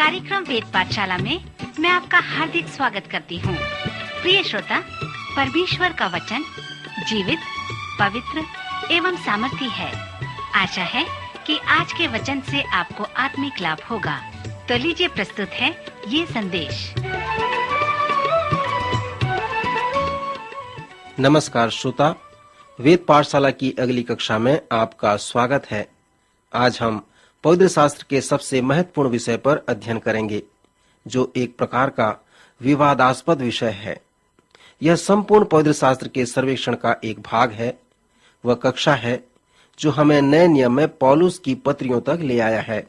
कार्यक्रम वेद पाठशाला में मैं आपका हार्दिक स्वागत करती हूँ। प्रिय श्रोता, परमेश्वर का वचन जीवित, पवित्र एवं सामर्थी है। आशा है कि आज के वचन से आपको आत्मिक लाभ होगा। तो लीजिए प्रस्तुत है ये संदेश। नमस्कार श्रोता, वेद पाठशाला की अगली कक्षा में आपका स्वागत है। आज हम पवित्र शास्त्र के सबसे महत्वपूर्ण विषय पर अध्ययन करेंगे, जो एक प्रकार का विवादास्पद विषय है। यह संपूर्ण पवित्र शास्त्र के सर्वेक्षण का एक भाग है। वह कक्षा है जो हमें नए नियम में पौलुस की पत्रियों तक ले आया है।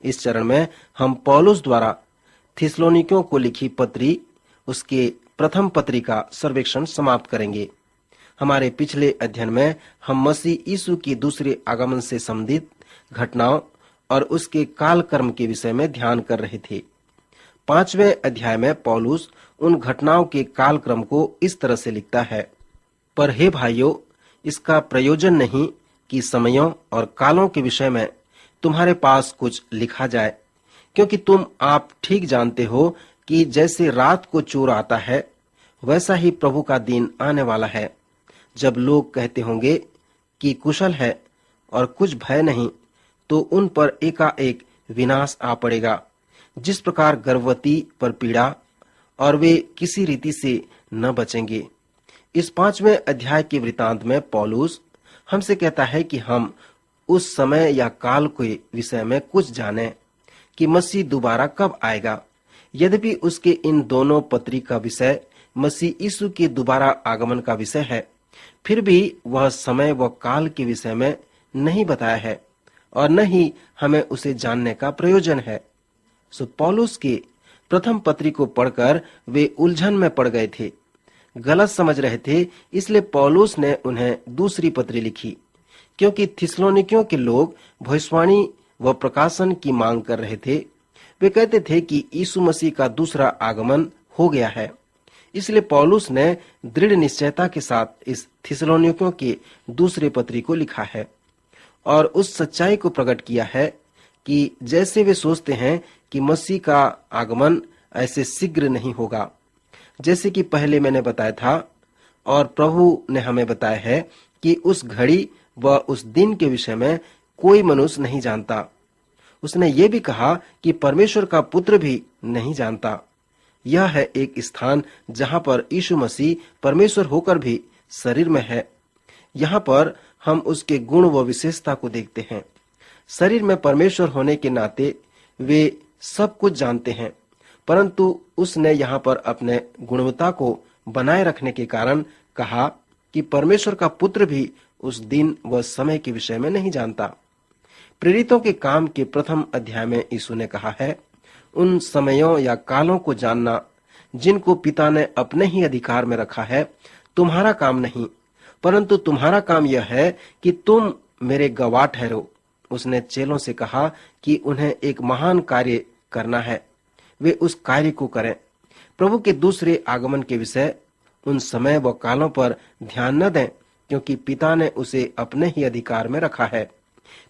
इस चरण में हम पौलुस द्वारा थिस्सलुनीकियों को लिखी पत्री, उसके प्रथम पत्री का सर्वेक्षण समाप्त करेंगे। हमारे पिछले अध्ययन में हम मसीह यीशु की दूसरे आगमन से संबंधित घटनाओं और उसके कालक्रम के विषय में ध्यान कर रहे थे। 5वें अध्याय में पौलुस उन घटनाओं के कालक्रम को इस तरह से लिखता है, पर हे भाइयों, इसका प्रयोजन नहीं कि समयों और कालों के विषय में तुम्हारे पास कुछ लिखा जाए, क्योंकि तुम आप ठीक जानते हो कि जैसे रात को चोर आता है, वैसा ही प्रभु का दिन आने वाला है, जब लोग कहते होंगे कि कुशल है और कुछ भय नहीं, तो उन पर एकाएक विनाश आ पड़ेगा। जिस प्रकार गर्भवती पर पीड़ा, और वे किसी रीति से न बचेंगे। इस 5वें अध्याय के वृतांत में पौलुस हमसे कहता है कि हम उस समय या काल के विषय में कुछ जानें कि मसीह दोबारा कब आएगा। यद्यपि उसके इन दोनों पत्री का विषय मसीह यीशु के दोबारा आगमन का विषय है, फिर भी वह समय व काल के विषय में नहीं बताया है और न ही हमें उसे जानने का प्रयोजन है। सो पौलुस के प्रथम पत्री को पढ़कर वे उलझन में पड़ गए थे, गलत समझ रहे थे। इसलिए पौलुस ने उन्हें दूसरी पत्री लिखी, क्योंकि थिस्सलुनीकियों के लोग भविष्यवाणी व प्रकाशन की मांग कर रहे थे। वे कहते थे कि यीशु मसीह का दूसरा आगमन हो गया है। इसलिए पौलुस ने दृढ़ निश्चयता के साथ इस थिस्सलुनीकियों के दूसरे पत्री को लिखा है और उस सच्चाई को प्रकट किया है कि जैसे वे सोचते हैं कि मसीह का आगमन ऐसे शीघ्र नहीं होगा, जैसे कि पहले मैंने बताया था, और प्रभु ने हमें बताया है कि उस घड़ी व उस दिन के विषय में कोई मनुष्य नहीं जानता। उसने ये भी कहा कि परमेश्वर का पुत्र भी नहीं जानता। यह है एक स्थान जहां पर यीशु मसीह परमेश्वर होकर भी शरीर में है। यहाँ पर हम उसके गुण व विशेषता को देखते हैं। शरीर में परमेश्वर होने के नाते वे सब कुछ जानते हैं, परंतु उसने यहाँ पर अपने गुणवत्ता को बनाए रखने के कारण कहा कि परमेश्वर का पुत्र भी उस दिन व समय के विषय में नहीं जानता। प्रेरितों के काम के प्रथम अध्याय में यीशु ने कहा है, उन समयों या कालों को जानना जिनको पिता ने अपने ही अधिकार में रखा है तुम्हारा काम नहीं, परंतु तुम्हारा काम यह है कि तुम मेरे गवाह ठहरो। उसने चेलों से कहा कि उन्हें एक महान कार्य करना है, वे उस कार्य को करें। प्रभु के दूसरे आगमन के विषय उन समय व कालों पर ध्यान न दें, क्योंकि पिता ने उसे अपने ही अधिकार में रखा है।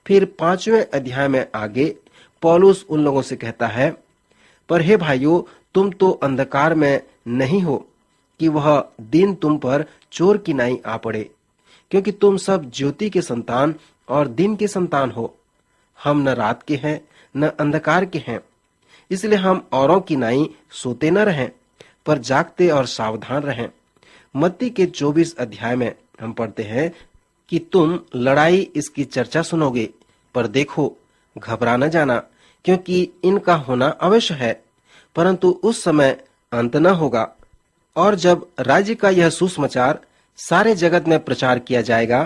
फिर 5वें अध्याय में आगे पौलुस उन लोगों से कहता है, पर हे भाइयों, तुम तो अंधकार में नहीं हो कि वह दिन तुम पर चोर की नाई आ पड़े, क्योंकि तुम सब ज्योति के संतान और दिन के संतान हो। हम न रात के हैं न अंधकार के हैं। इसलिए हम औरों की नाई सोते न रहें, पर जागते और सावधान रहें। मत्ती के 24 अध्याय में हम पढ़ते हैं कि तुम लड़ाई इसकी चर्चा सुनोगे, पर देखो घबरा न जाना, क्योंकि इनका होना अवश्य है, परंतु उस समय अंत न होगा। और जब राज्य का यह सुसमाचार सारे जगत में प्रचार किया जाएगा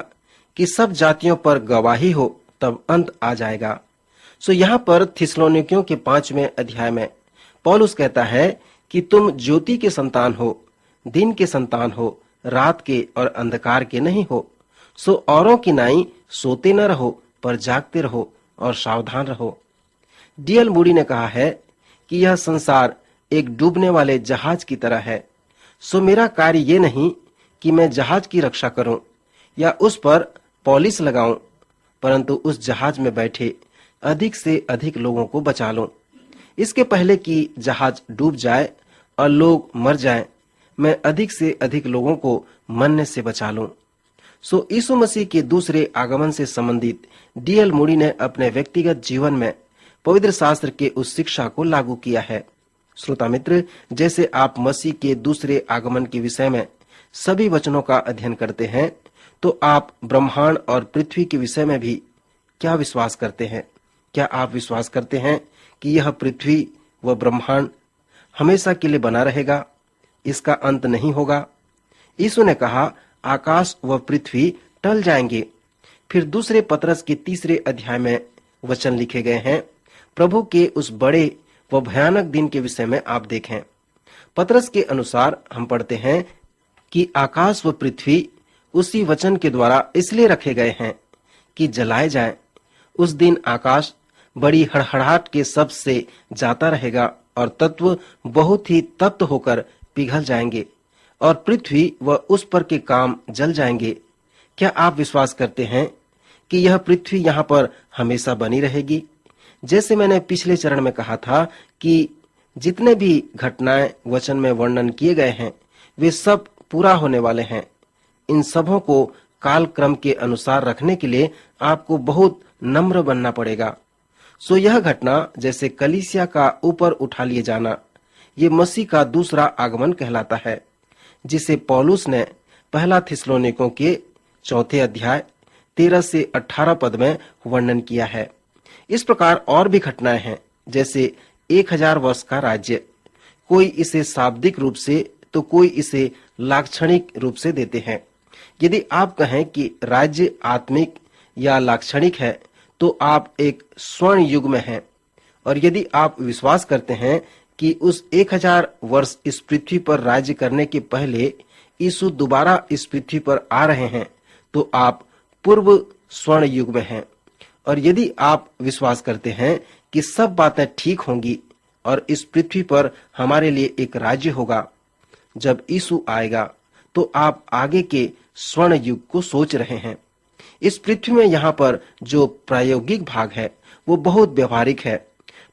कि सब जातियों पर गवाही हो, तब अंत आ जाएगा। सो यहाँ पर थिस्सलुनीकियों के 5वें अध्याय में पौलुस कहता है कि तुम ज्योति के संतान हो, दिन के संतान हो, रात के और अंधकार के नहीं हो। सो औरों की नाई सोते न रहो, पर जागते रहो और सावधान रहो। D.L. मूडी ने कहा है कि यह संसार एक डूबने वाले जहाज की तरह है। सो मेरा कार्य ये नहीं कि मैं जहाज की रक्षा करूं या उस पर पॉलिश लगाऊं, परंतु उस जहाज में बैठे अधिक से अधिक लोगों को बचा लूं। इसके पहले कि जहाज डूब जाए और लोग मर जाएं, मैं अधिक से अधिक लोगों को मरने से बचा लूं। सो यीशु मसीह के दूसरे आगमन से संबंधित डीएल मूडी ने अपने व्यक्तिगत जीवन में पवित्र शास्त्र के उस शिक्षा को लागू किया है। श्रोता मित्र, जैसे आप मसीह के दूसरे आगमन के विषय में सभी वचनों का अध्ययन करते हैं, तो आप ब्रह्मांड और पृथ्वी के विषय में भी क्या विश्वास करते हैं? क्या आप विश्वास करते हैं कि यह पृथ्वी व ब्रह्मांड हमेशा के लिए बना रहेगा, इसका अंत नहीं होगा? यीशु ने कहा, आकाश व पृथ्वी टल जाएंगे। फिर दूसरे पतरस के 3 अध्याय में वचन लिखे गए हैं। प्रभु के उस बड़े व भयानक दिन के विषय में आप देखें। पतरस के अनुसार हम पढ़ते हैं कि आकाश व पृथ्वी उसी वचन के द्वारा इसलिए रखे गए हैं कि जलाए जाएं। उस दिन आकाश बड़ी हड़हड़ाहट के शब्द से जाता रहेगा और तत्व बहुत ही तप्त होकर पिघल जाएंगे और पृथ्वी व उस पर के काम जल जाएंगे। क्या आप विश्वास करते हैं कि यह पृथ्वी यहाँ पर हमेशा बनी रहेगी? जैसे मैंने पिछले चरण में कहा था कि जितने भी घटनाएं वचन में वर्णन किए गए हैं, वे सब पूरा होने वाले हैं। इन सबों को काल क्रम के अनुसार रखने के लिए आपको बहुत नम्र बनना पड़ेगा। सो यह घटना जैसे कलीसिया का ऊपर उठा लिए जाना, ये मसीह का दूसरा आगमन कहलाता है, जिसे पौलुस ने पहला थिस्सलुनीकियों के 4 अध्याय 13 से 18 पद में वर्णन किया है। इस प्रकार और भी घटनाएं हैं, जैसे 1000 वर्ष का राज्य। कोई इसे शाब्दिक रूप से तो कोई इसे लाक्षणिक रूप से देते हैं। यदि आप कहें कि राज्य आत्मिक या लाक्षणिक है, तो आप एक स्वर्ण युग में हैं। और यदि आप विश्वास करते हैं कि उस 1000 वर्ष इस पृथ्वी पर राज्य करने के पहले यीशु दोबारा इस पृथ्वी पर आ रहे हैं, तो आप पूर्व स्वर्ण युग में हैं। और यदि आप विश्वास करते हैं कि सब बातें ठीक होंगी और इस पृथ्वी पर हमारे लिए एक राज्य होगा जब यीशु आएगा, तो आप आगे के स्वर्ण युग को सोच रहे हैं। इस पृथ्वी में यहाँ पर जो प्रायोगिक भाग है वो बहुत व्यवहारिक है।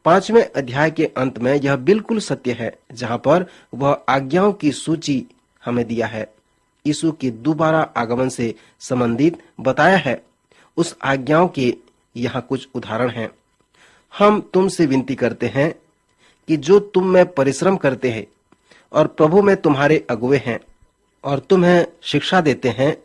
5वें अध्याय के अंत में यह बिल्कुल सत्य है, जहाँ पर वह आज्ञाओं की सूची हमें दिया है। यीशु के दोबारा आगमन से संबंधित बताया है। उस आज्ञाओं के यहाँ कुछ उदाहरण हैं। हम तुमसे विनती करते हैं कि जो तुम में परिश्रम करते हैं और प्रभु में तुम्हारे अगुवे हैं और तुम्हें शिक्षा देते हैं,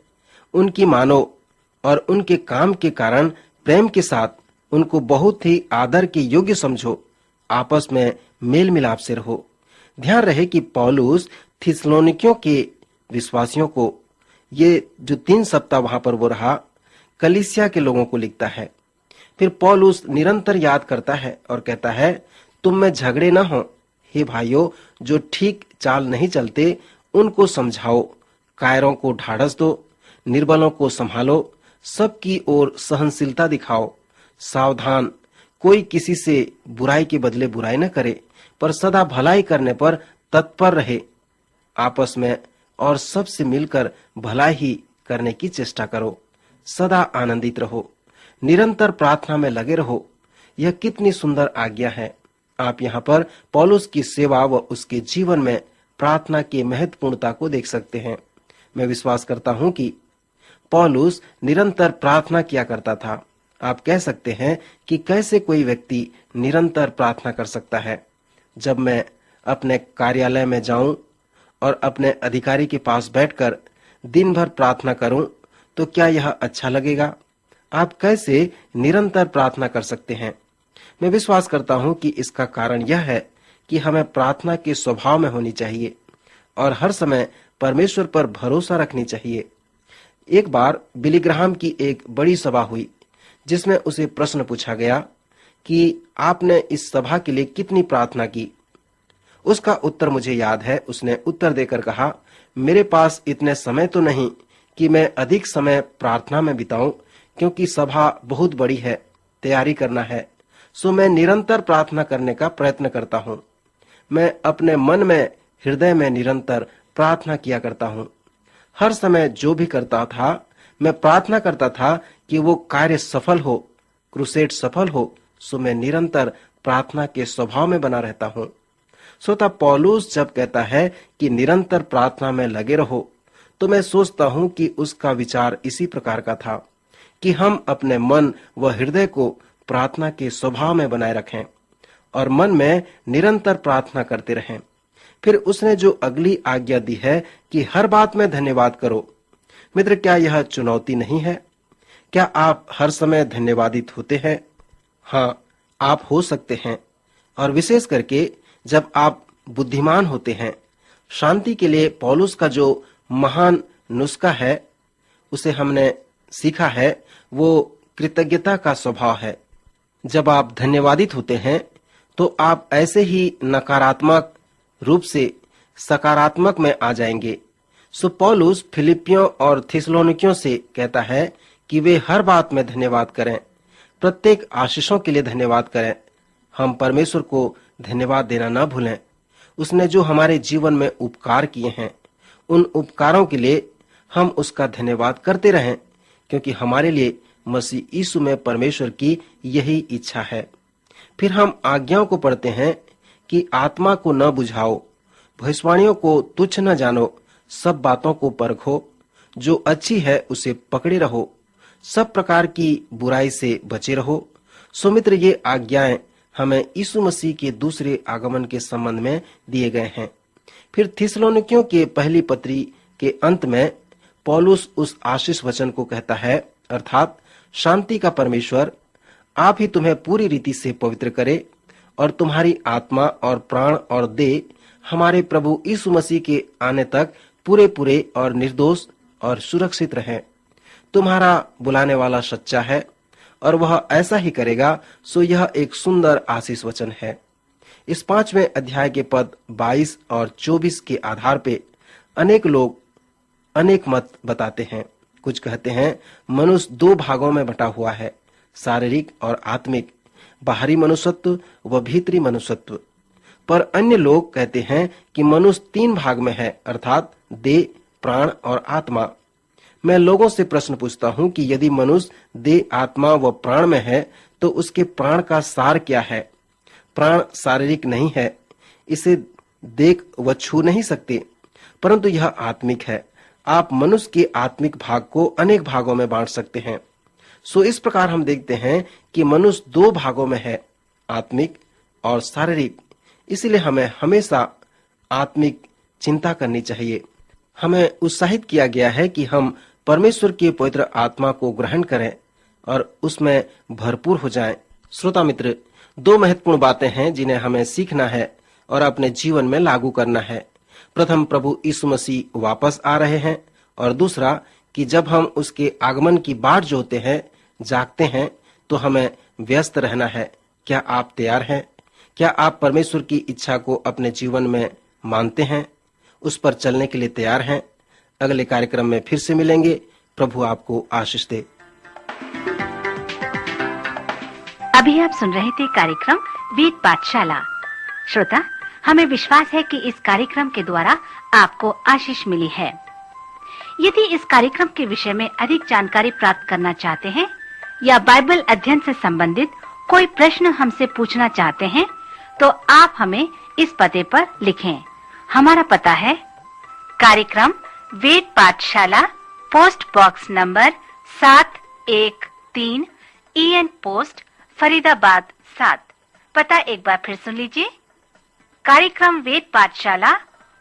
उनकी मानो और उनके काम के कारण प्रेम के साथ उनको बहुत ही आदर के योग्य समझो, आपस में मेल मिलाप से रहो। ध्यान रहे कि पौलुस थिस्सलुनीकियों के विश्वासियों को, ये जो 3 सप्ताह वहां पर वो रहा, कलीसिया के लोगों को लिखता है। फिर पौलुस निरंतर याद करता है और कहता है, तुम में झगड़े न हो। हे भाइयों, जो ठीक चाल नहीं चलते उनको समझाओ, कायरों को ढाढ़स दो, निर्बलों को संभालो, सबकी ओर सहनशीलता दिखाओ। सावधान, कोई किसी से बुराई के बदले बुराई न करे, पर सदा भलाई करने पर तत्पर रहे। आपस में और सबसे मिलकर भलाई ही करने की चेष्टा करो। सदा आनंदित रहो, निरंतर प्रार्थना में लगे रहो। यह कितनी सुंदर आज्ञा है। आप यहाँ पर पौलुस की सेवा व उसके जीवन में प्रार्थना की महत्वपूर्णता को देख सकते हैं। मैं विश्वास करता हूँ कि पौलुस निरंतर प्रार्थना किया करता था। आप कह सकते हैं कि कैसे कोई व्यक्ति निरंतर प्रार्थना कर सकता है। जब मैं अपने कार्यालय में जाऊं और अपने अधिकारी के पास बैठकर दिन भर प्रार्थना करूं, तो क्या यह अच्छा लगेगा? आप कैसे निरंतर प्रार्थना कर सकते हैं? मैं विश्वास करता हूं कि इसका कारण यह है कि हमें प्रार्थना के स्वभाव में होनी चाहिए और हर समय परमेश्वर पर भरोसा रखनी चाहिए। एक बार बिली ग्राहम की एक बड़ी सभा हुई, जिसमें उसे प्रश्न पूछा गया कि आपने इस सभा के लिए कितनी प्रार्थना की। उसका उत्तर मुझे याद है। उसने उत्तर देकर कहा, मेरे पास इतने समय तो नहीं कि मैं अधिक समय प्रार्थना में बिताऊं, क्योंकि सभा बहुत बड़ी है, तैयारी करना है। सो मैं निरंतर प्रार्थना करने का प्रयत्न करता हूँ। मैं अपने मन में, हृदय में निरंतर प्रार्थना किया करता हूँ। हर समय जो भी करता था, मैं प्रार्थना करता था कि वो कार्य सफल हो, क्रूसेड सफल हो। सो मैं निरंतर प्रार्थना के स्वभाव में बना रहता हूँ। श्रोता, पौलुस जब कहता है कि निरंतर प्रार्थना में लगे रहो, तो मैं सोचता हूँ कि उसका विचार इसी प्रकार का था कि हम अपने मन व हृदय को प्रार्थना के स्वभाव में बनाए रखें और मन में निरंतर प्रार्थना करते रहें। फिर उसने जो अगली आज्ञा दी है कि हर बात में धन्यवाद करो। मित्र, क्या यह चुनौती नहीं है? क्या आप हर समय धन्यवादित होते हैं? हाँ, आप हो सकते हैं, और विशेष करके जब आप बुद्धिमान होते हैं। शांति के लिए पौलुस का जो महान नुस्खा है, उसे हमने सीखा है, वो कृतज्ञता का स्वभाव है। जब आप धन्यवादित होते हैं तो आप ऐसे ही नकारात्मक रूप से सकारात्मक में आ जाएंगे। सो पौलुस फिलिपियों और थिस्सलुनीकियों से कहता है कि वे हर बात में धन्यवाद करें, प्रत्येक आशीषों के लिए धन्यवाद करें। हम परमेश्वर को धन्यवाद देना न भूलें। उसने जो हमारे जीवन में उपकार किए हैं, उन उपकारों के लिए हम उसका धन्यवाद करते रहें, क्योंकि हमारे लिए मसीह यीशु में परमेश्वर की यही इच्छा है। फिर हम आज्ञाओं को पढ़ते हैं कि आत्मा को न बुझाओ, भविष्यवाणियों को तुच्छ न जानो, सब बातों को परखो, जो अच्छी है उसे पकड़े रहो, सब प्रकार की बुराई से बचे रहो। सो मित्र, ये आज्ञाएं हमें यीशु मसीह के दूसरे आगमन के संबंध में दिए गए हैं। फिर थिस्सलुनीकियों के पहली पत्री के अंत में पौलुस उस आशीष वचन को कहता है, अर्थात शांति का परमेश्वर आप ही तुम्हें पूरी रीति से पवित्र करे और तुम्हारी आत्मा और प्राण और देह हमारे प्रभु यीशु मसीह के आने तक पूरे पूरे और निर्दोष और सुरक्षित रहे। तुम्हारा बुलाने वाला सच्चा है और वह ऐसा ही करेगा। सो यह एक सुंदर आशीष वचन है। इस 5वें अध्याय के पद 22 और 24 के आधार पे अनेक लोग अनेक मत बताते हैं। कुछ कहते हैं मनुष्य 2 भागों में बटा हुआ है, शारीरिक और आत्मिक, बाहरी मनुष्यत्व व भीतरी मनुष्यत्व। पर अन्य लोग कहते हैं कि मनुष्य 3 भाग में है, अर्थात देह, प्राण और आत्मा। मैं लोगों से प्रश्न पूछता हूं कि यदि मनुष्य देह, आत्मा व प्राण में है तो उसके प्राण का सार क्या है? प्राण शारीरिक नहीं है, इसे देख व छू नहीं सकते, परंतु यह आत्मिक है। आप मनुष्य के आत्मिक भाग को अनेक भागों में बांट सकते हैं। सो इस प्रकार हम देखते हैं कि मनुष्य 2 भागों में है, आत्मिक और शारीरिक। इसलिए हमें हमेशा आत्मिक चिंता करनी चाहिए। हमें उत्साहित किया गया है कि हम परमेश्वर की पवित्र आत्मा को ग्रहण करें और उसमें भरपूर हो जाएं। श्रोता मित्र, 2 महत्वपूर्ण बातें हैं जिन्हें हमें सीखना है और अपने जीवन में लागू करना है। प्रथम, प्रभु यीशु मसीह वापस आ रहे हैं, और दूसरा कि जब हम उसके आगमन की बाट जोते हैं, जागते हैं, तो हमें व्यस्त रहना है। क्या आप तैयार हैं? क्या आप परमेश्वर की इच्छा को अपने जीवन में मानते हैं? उस पर चलने के लिए तैयार हैं? अगले कार्यक्रम में फिर से मिलेंगे। प्रभु आपको आशीष दे। अभी आप सुन रहे थे कार्यक्रम वेद पाठशाला। श्रोता, हमें विश्वास है कि इस कार्यक्रम के द्वारा आपको आशीष मिली है। यदि इस कार्यक्रम के विषय में अधिक जानकारी प्राप्त करना चाहते हैं या बाइबल अध्ययन से संबंधित कोई प्रश्न हमसे पूछना चाहते हैं, तो आप हमें इस पते पर लिखें। हमारा पता है कार्यक्रम वेद पाठशाला, post box number 713, EN post, Faridabad 7। पता एक बार फिर सुन लीजिए। कार्यक्रम वेद पाठशाला,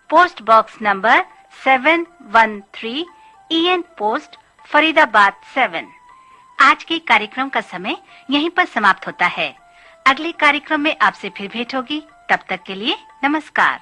post box number 713, EN post, Faridabad 7। आज के कार्यक्रम का समय यहीं पर समाप्त होता है। अगले कार्यक्रम में आपसे फिर भेंट होगी। तब तक के लिए नमस्कार।